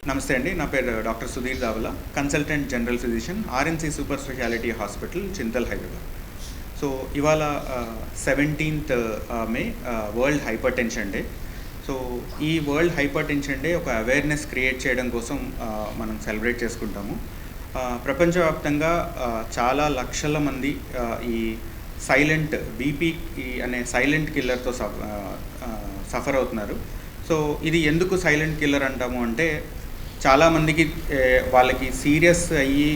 నమస్తే అండి. నా పేరు doctor Sudheer Davala, consultant general physician, RNC super speciality hospital, Chintal, Hyderabad. So ఇవాళ 17th May world hypertension day. So ఈ వరల్డ్ హైపర్ టెన్షన్ డే ఒక అవేర్నెస్ క్రియేట్ చేయడం కోసం మనం సెలబ్రేట్ చేసుకుంటాము. ప్రపంచవ్యాప్తంగా చాలా లక్షల మంది ఈ సైలెంట్ బీపీ అనే సైలెంట్ కిల్లర్తో సఫర్ అవుతున్నారు. సో ఇది ఎందుకు సైలెంట్ కిల్లర్ అంటాము అంటే, చాలామందికి వాళ్ళకి సీరియస్ అయ్యి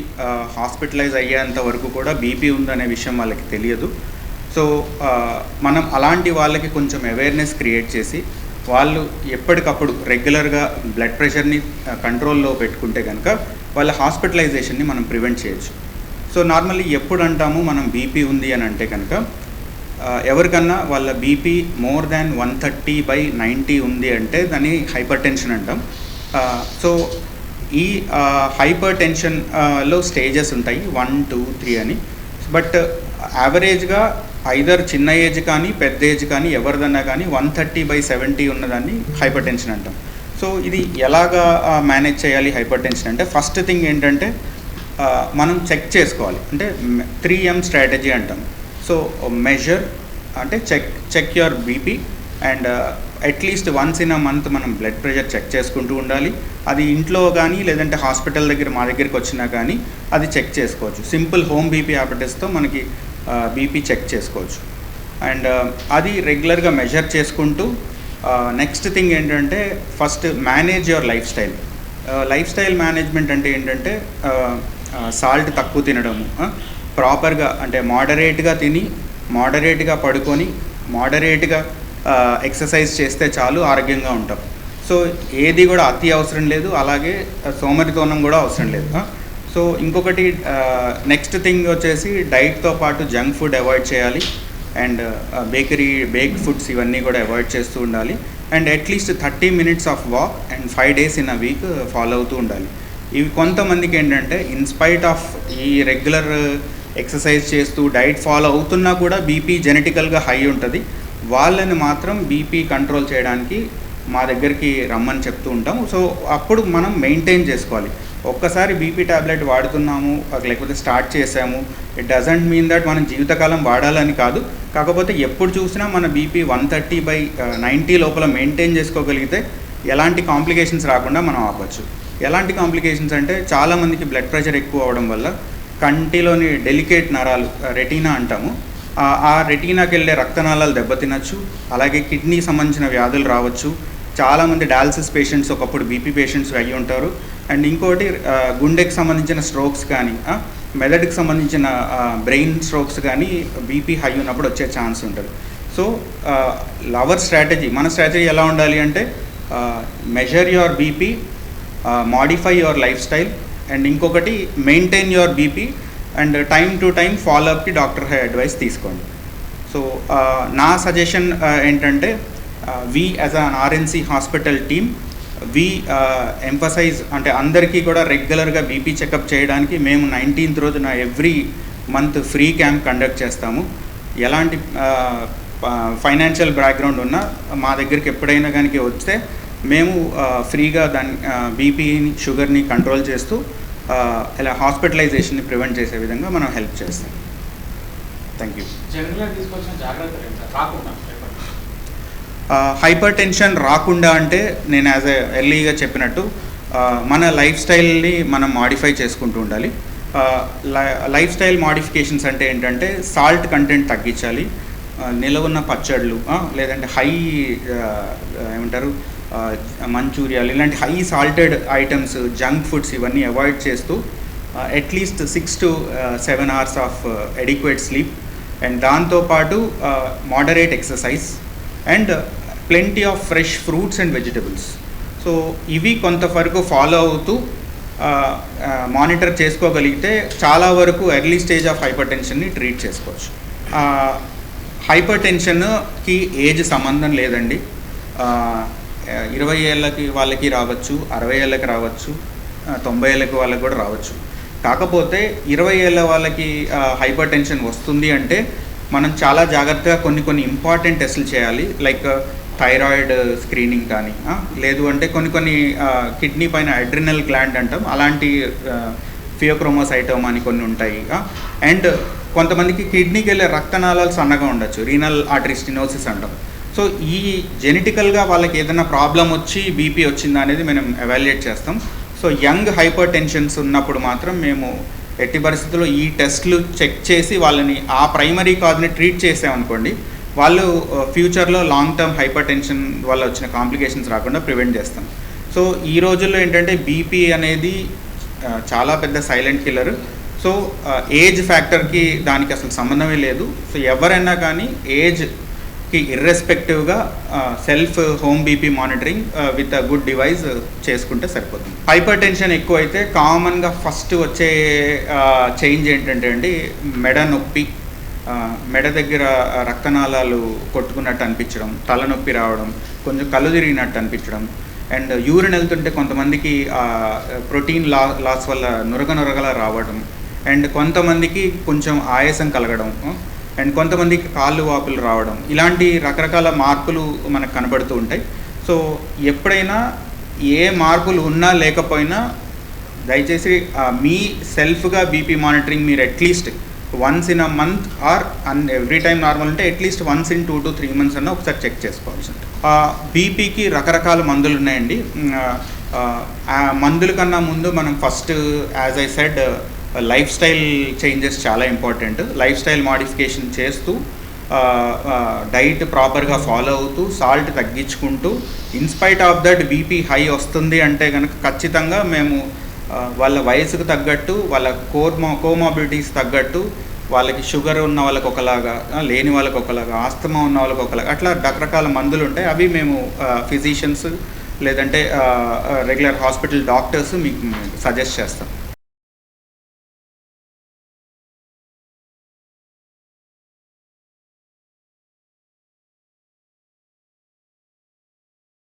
హాస్పిటలైజ్ అయ్యేంత వరకు కూడా బీపీ ఉందనే విషయం వాళ్ళకి తెలియదు. సో మనం అలాంటి వాళ్ళకి కొంచెం అవేర్నెస్ క్రియేట్ చేసి వాళ్ళు ఎప్పటికప్పుడు రెగ్యులర్గా బ్లడ్ ప్రెషర్ని కంట్రోల్లో పెట్టుకుంటే కనుక వాళ్ళ హాస్పిటలైజేషన్ని మనం ప్రివెంట్ చేయొచ్చు. సో నార్మల్లీ ఎప్పుడు అంటాము మనం బీపీ ఉంది అని అంటే కనుక, ఎవరికన్నా వాళ్ళ బీపీ మోర్ దాన్ 130/90 ఉంది అంటే దాన్ని హైపర్ టెన్షన్ అంటాం. సో ఈ హైపర్ టెన్షన్లో స్టేజెస్ ఉంటాయి 1, 2, 3 అని. బట్ యావరేజ్గా ఐదర్ చిన్న ఏజ్ కానీ పెద్ద ఏజ్ కానీ ఎవరిదన్నా కానీ 130/70 ఉన్నదాన్ని హైపర్ టెన్షన్ అంటాం. సో ఇది ఎలాగా మేనేజ్ చేయాలి హైపర్ టెన్షన్ అంటే, ఫస్ట్ థింగ్ ఏంటంటే మనం చెక్ చేసుకోవాలి. అంటే 3M స్ట్రాటజీ అంటాం. సో మెజర్ అంటే check your BP and at least once in a month మనం బ్లడ్ ప్రెషర్ చెక్ చేసుకుంటూ ఉండాలి. అది ఇంట్లో కానీ లేదంటే హాస్పిటల్ దగ్గర మా దగ్గరికి వచ్చినా కానీ అది చెక్ చేసుకోవచ్చు. సింపుల్ హోమ్ బీపీ యాపటెస్తో మనకి బీపీ చెక్ చేసుకోవచ్చు. అండ్ అది రెగ్యులర్గా మెజర్ చేసుకుంటూ నెక్స్ట్ థింగ్ ఏంటంటే, first manage your life style. Life style management అంటే ఏంటంటే, సాల్ట్ తక్కువ తినడము, ప్రాపర్గా అంటే మోడరేట్గా తిని మోడరేట్గా పడుకొని మోడరేట్గా ఎక్సర్సైజ్ చేస్తే చాలు ఆరోగ్యంగా ఉంటాం. సో ఏది కూడా అతి అవసరం లేదు, అలాగే సోమరితనం కూడా అవసరం లేదు. సో ఇంకొకటి నెక్స్ట్ థింగ్ వచ్చేసి, డైట్తో పాటు జంక్ ఫుడ్ అవాయిడ్ చేయాలి అండ్ బేక్డ్ ఫుడ్స్ ఇవన్నీ కూడా అవాయిడ్ చేస్తూ ఉండాలి. And at least 30 minutes of walk and 5 days in a week follow అవుతూ ఉండాలి. ఇవి కొంతమందికి ఏంటంటే, ఇన్స్పైట్ ఆఫ్ ఈ రెగ్యులర్ ఎక్సర్సైజ్ చేస్తూ డైట్ ఫాలో అవుతున్నా కూడా బీపీ జెనెటికల్గా హై ఉంటుంది. వాళ్ళని మాత్రం బీపీ కంట్రోల్ చేయడానికి మా దగ్గరికి రమ్మని చెప్తూ ఉంటాం. సో అప్పుడు మనం మెయింటైన్ చేసుకోవాలి. ఒక్కసారి బీపీ ట్యాబ్లెట్ వాడుతున్నాము లేకపోతే స్టార్ట్ చేసాము, ఇట్ డజంట్ మీన్ దట్ మనం జీవితకాలం వాడాలని కాదు. కాకపోతే ఎప్పుడు చూసినా మన బీపీ 130/90 లోపల మెయింటైన్ చేసుకోగలిగితే ఎలాంటి కాంప్లికేషన్స్ రాకుండా మనం ఆపచ్చు. ఎలాంటి కాంప్లికేషన్స్ అంటే, చాలామందికి బ్లడ్ ప్రెషర్ ఎక్కువ అవడం వల్ల కంటిలోని డెలికేట్ నరాలు, రెటీనా అంటాము, ఆ రెటీనాకి వెళ్ళే రక్తనాళాలు దెబ్బతినచ్చు. అలాగే కిడ్నీకి సంబంధించిన వ్యాధులు రావచ్చు. చాలామంది డయాలసిస్ పేషెంట్స్ ఒకప్పుడు బీపీ పేషెంట్స్ అయ్యి ఉంటారు. అండ్ ఇంకోటి గుండెకి సంబంధించిన స్ట్రోక్స్ కానీ మెదడుకి సంబంధించిన బ్రెయిన్ స్ట్రోక్స్ కానీ బీపీ హై ఉన్నప్పుడు వచ్చే ఛాన్స్ ఉంటుంది. సో అవర్ స్ట్రాటజీ, మన స్ట్రాటజీ ఎలా ఉండాలి అంటే, measure your BP, modify your lifestyle and ఇంకొకటి maintain your BP and time to time ఫాలోఅప్కి డాక్టర్ అడ్వైస్ తీసుకోండి. సో నా సజెషన్ ఏంటంటే, we as an RNC hospital team we emphasize అంటే అందరికీ కూడా రెగ్యులర్గా బీపీ చెకప్ చేయడానికి మేము 19th రోజున every month free camp conduct చేస్తాము. ఎలాంటి ఫైనాన్షియల్ బ్యాక్గ్రౌండ్ ఉన్నా మా దగ్గరికి ఎప్పుడైనా కానీ వస్తే మేము ఫ్రీగా దాన్ని బీపీని, షుగర్ని కంట్రోల్ చేస్తూ ఇలా హాస్పిటలైజేషన్ని ప్రివెంట్ చేసే విధంగా మనం హెల్ప్ చేస్తాం. Thank you. హైపర్ టెన్షన్ రాకుండా అంటే, నేను యాజ్ ఎర్లీగా చెప్పినట్టు మన లైఫ్ స్టైల్ని మనం మాడిఫై చేసుకుంటూ ఉండాలి. లైఫ్ స్టైల్ మాడిఫికేషన్స్ అంటే ఏంటంటే, సాల్ట్ కంటెంట్ తగ్గించాలి, నిలవున్న పచ్చళ్ళు లేదంటే హై ఏమంటారు మంచూరియాలు ఇలాంటి high salted items, junk foods ఇవన్నీ అవాయిడ్ చేస్తూ at least 6 to 7 hours of adequate sleep and దాంతోపాటు moderate exercise and plenty of fresh fruits and vegetables. So ఇవి కొంతవరకు ఫాలో అవుతూ మానిటర్ చేసుకోగలిగితే చాలా వరకు ఎర్లీ స్టేజ్ ఆఫ్ హైపర్ టెన్షన్ని ట్రీట్ చేసుకోవచ్చు. హైపర్ టెన్షన్కి ఏజ్ సంబంధం లేదండి. 20 ఏళ్ళకి వాళ్ళకి రావచ్చు, 60 ఏళ్ళకి రావచ్చు, 90 ఏళ్ళకి వాళ్ళకి కూడా రావచ్చు. కాకపోతే 20 ఏళ్ళ వాళ్ళకి హైపర్ టెన్షన్ వస్తుంది అంటే మనం చాలా జాగ్రత్తగా కొన్ని ఇంపార్టెంట్ టెస్టులు చేయాలి. లైక్ థైరాయిడ్ స్క్రీనింగ్ కానీ, లేదు అంటే కొన్ని కిడ్నీ పైన అడ్రినల్ గ్లాండ్ అంటాం, అలాంటి ఫియోక్రోమోసైటోమ్ అని కొన్ని ఉంటాయి. అండ్ కొంతమందికి కిడ్నీకి వెళ్ళే రక్తనాళాలు సన్నగా ఉండొచ్చు, రీనల్ ఆర్టరీ స్టెనోసిస్ అంటాం. సో ఈ జెనెటికల్గా వాళ్ళకి ఏదైనా ప్రాబ్లం వచ్చి బీపీ వచ్చిందా అనేది మనం ఎవాల్యుయేట్ చేస్తాం. సో యంగ్ హైపర్ టెన్షన్స్ ఉన్నప్పుడు మాత్రం మేము ఎట్టి పరిస్థితుల్లో ఈ టెస్ట్లు చెక్ చేసి వాళ్ళని ఆ ప్రైమరీ కాజ్ని ట్రీట్ చేసామనుకోండి, వాళ్ళు ఫ్యూచర్లో లాంగ్ టర్మ్ హైపర్ టెన్షన్ వల్ల వచ్చిన కాంప్లికేషన్స్ రాకుండా ప్రివెంట్ చేస్తాం. సో ఈ రోజుల్లో ఏంటంటే బీపీ అనేది చాలా పెద్ద సైలెంట్ కిల్లర్. సో ఏజ్ ఫ్యాక్టర్కి దానికి అసలు సంబంధమే లేదు. సో ఎవరైనా కానీ ఏజ్కి ఇర్రెస్పెక్టివ్గా self home BP monitoring with a good device చేసుకుంటే సరిపోతుంది. హైపర్ టెన్షన్ ఎక్కువైతే కామన్గా ఫస్ట్ వచ్చే చేంజ్ ఏంటంటే అండి, మెడ నొప్పి, మెడ దగ్గర రక్తనాళాలు కొట్టుకున్నట్టు అనిపించడం, తలనొప్పి రావడం, కొంచెం కళ్ళు తిరిగినట్టు అనిపించడం, అండ్ యూరిన్ వెళ్తుంటే కొంతమందికి ప్రోటీన్ లాస్ వల్ల నురగలా రావడం, అండ్ కొంతమందికి కొంచెం ఆయాసం కలగడం, అండ్ కొంతమందికి కాళ్ళు వాపులు రావడం, ఇలాంటి రకరకాల మార్పులు మనకు కనబడుతూ ఉంటాయి. సో ఎప్పుడైనా ఏ మార్పులు ఉన్నా లేకపోయినా దయచేసి మీ సెల్ఫ్గా బీపీ మానిటరింగ్ మీరు at least once in a month or every time normal అంటే at least once in 2 to 3 months అన్న ఒకసారి చెక్ చేసుకోవాల్సి ఉంటుంది. బీపీకి రకరకాల మందులు ఉన్నాయండి. ఆ మందుల కన్నా ముందు మనం first as I said life style changes చాలా ఇంపార్టెంట్. లైఫ్ స్టైల్ మాడిఫికేషన్ చేస్తూ డైట్ ప్రాపర్గా ఫాలో అవుతూ సాల్ట్ తగ్గించుకుంటూ in spite of that BP high వస్తుంది అంటే కనుక ఖచ్చితంగా మేము వాళ్ళ వయసుకు తగ్గట్టు, వాళ్ళ కోమాబిలిటీస్ తగ్గట్టు, వాళ్ళకి షుగర్ ఉన్న వాళ్ళకి ఒకలాగా, లేని వాళ్ళకి ఒకలాగా, ఆస్తమా ఉన్న వాళ్ళకి ఒకలాగా, అట్లా రకరకాల మందులు ఉంటాయి. అవి మేము ఫిజిషియన్స్ లేదంటే రెగ్యులర్ హాస్పిటల్ డాక్టర్స్ మీకు సజెస్ట్ చేస్తాం.